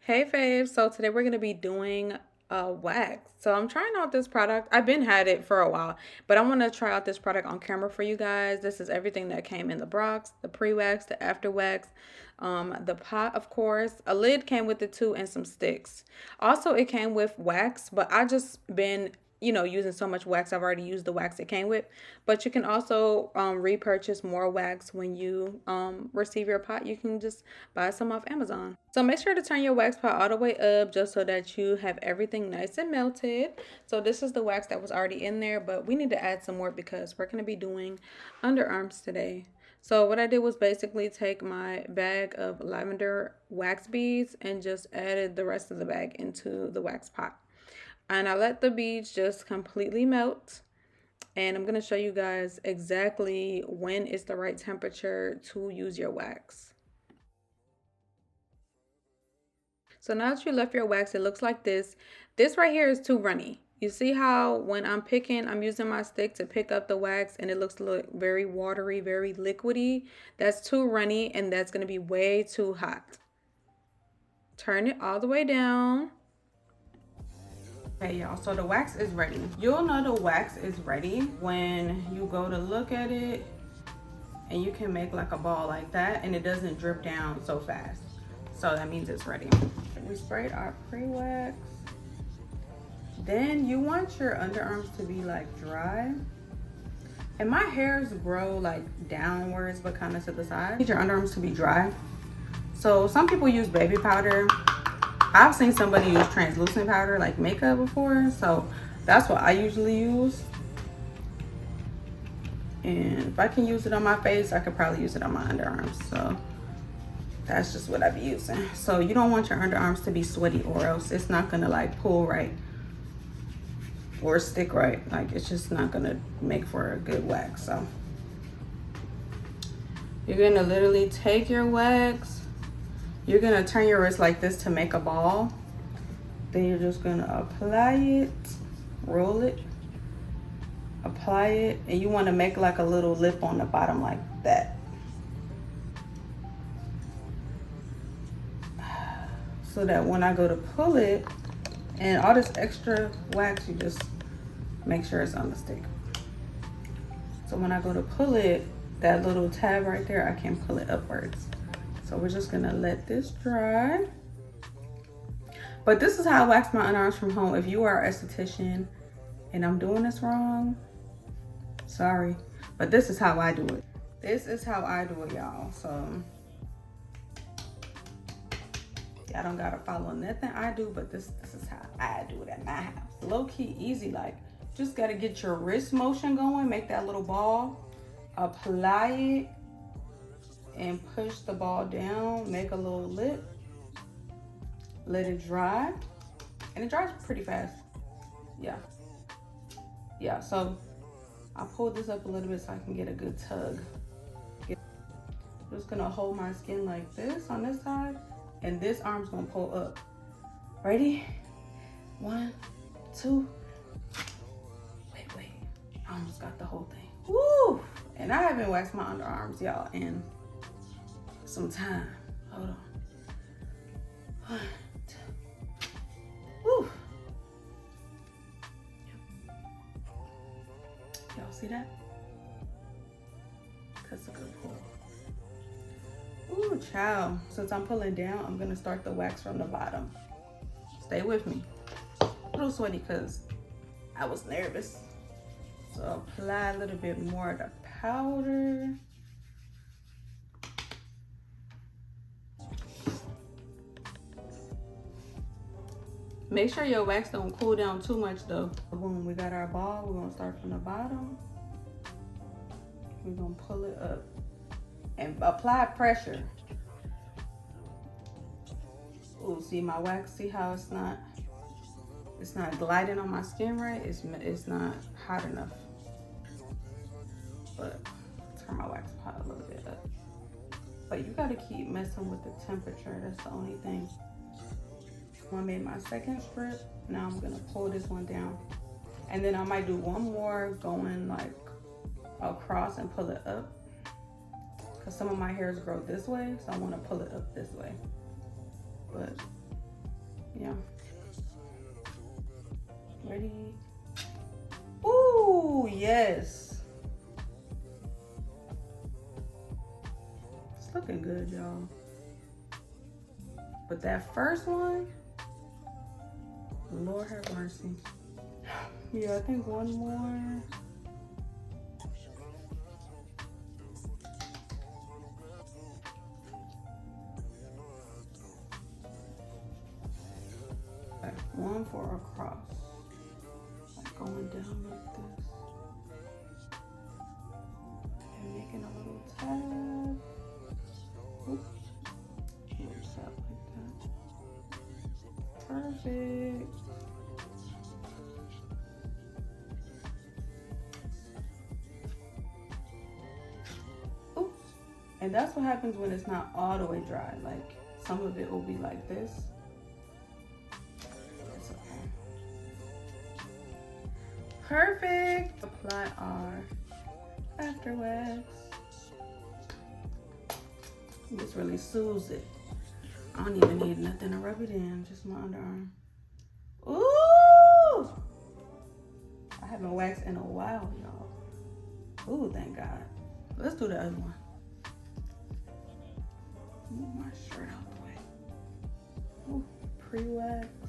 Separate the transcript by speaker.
Speaker 1: Hey faves, so today we're gonna be doing a wax. So I'm trying out this product. I've been had it for a while, but I want to try out this product on camera for you guys. This is everything that came in the box: the pre-wax, the after wax, the pot, of course. A lid came with it too, and some sticks. Also, it came with wax, but I just been using so much wax. I've already used the wax it came with, but you can also repurchase more wax when you receive your pot. You can just buy some off Amazon. So make sure to turn your wax pot all the way up just so that you have everything nice and melted. So this is the wax that was already in there, but we need to add some more because we're going to be doing underarms today. So what I did was basically take my bag of lavender wax beads and just added the rest of the bag into the wax pot. And I let the beads just completely melt. And I'm going to show you guys exactly when it's the right temperature to use your wax. So now that you left your wax, it looks like this. This right here is too runny. You see how when I'm picking, I'm using my stick to pick up the wax and it looks very watery, very liquidy. That's too runny and that's going to be way too hot. Turn it all the way down. Okay, y'all, so the wax is ready. You'll know the wax is ready when you go to look at it and you can make like a ball like that and it doesn't drip down so fast. So that means it's ready. We sprayed our pre-wax. Then you want your underarms to be like dry. And my hairs grow like downwards but kind of to the side. You need your underarms to be dry. So some people use baby powder. I've seen somebody use translucent powder like makeup before, so that's what I usually use. And if I can use it on my face, I could probably use it on my underarms. So that's just what I be using. So you don't want your underarms to be sweaty or else it's not gonna like pull right or stick right. Like it's just not gonna make for a good wax. So you're gonna literally take your wax. You're gonna turn your wrist like this to make a ball. Then you're just gonna apply it, roll it, apply it, and you wanna make like a little lip on the bottom like that. So that when I go to pull it, and all this extra wax, you just make sure it's on the stick. So when I go to pull it, that little tab right there, I can pull it upwards. So we're just gonna let this dry. But this is how I wax my underarms from home. If you are an esthetician and I'm doing this wrong, sorry. But this is how I do it. This is how I do it, y'all. So y'all don't gotta follow nothing I do, but this is how I do it at my house. Low key easy, like just gotta get your wrist motion going, make that little ball, apply it, and push the ball down, make a little lip, let it dry, and it dries pretty fast. Yeah, so I pulled this up a little bit so I can get a good tug. I'm just gonna hold my skin like this on this side, and this arm's gonna pull up. Ready? 1, 2. Wait, I almost got the whole thing. Woo! And I haven't waxed my underarms, y'all, in some time. Hold on. 1, 2. Woo! Y'all see that? That's a good pull. Ooh, child. Since I'm pulling down, I'm gonna start the wax from the bottom. Stay with me. A little sweaty because I was nervous. So apply a little bit more of the powder. Make sure your wax don't cool down too much though. Boom, we got our ball. We're gonna start from the bottom. We're gonna pull it up and apply pressure. Oh, see my wax, see how it's not gliding on my skin right? It's not hot enough. But turn my wax pot a little bit up. But you gotta keep messing with the temperature. That's the only thing. I made my second strip. Now I'm gonna pull this one down. And then I might do one more going like across and pull it up. Cause some of my hairs grow this way, so I wanna pull it up this way. But Yeah. Ready? Ooh, yes. It's looking good, y'all. But that first one, Lord have mercy. Yeah, I think one more. Okay, one for across. Like going down like this. And making a little tab. Oops. Little tab like that. Perfect. Oops. And that's what happens when it's not all the way dry. Like some of it will be like this. It's okay. Perfect. Apply our after wax. This really soothes it. I don't even need nothing to rub it in, just my underarm. Ooh! I haven't waxed in a while, y'all. Ooh, thank God. Let's do the other one. Move my shirt out the way. Ooh, pre-wax.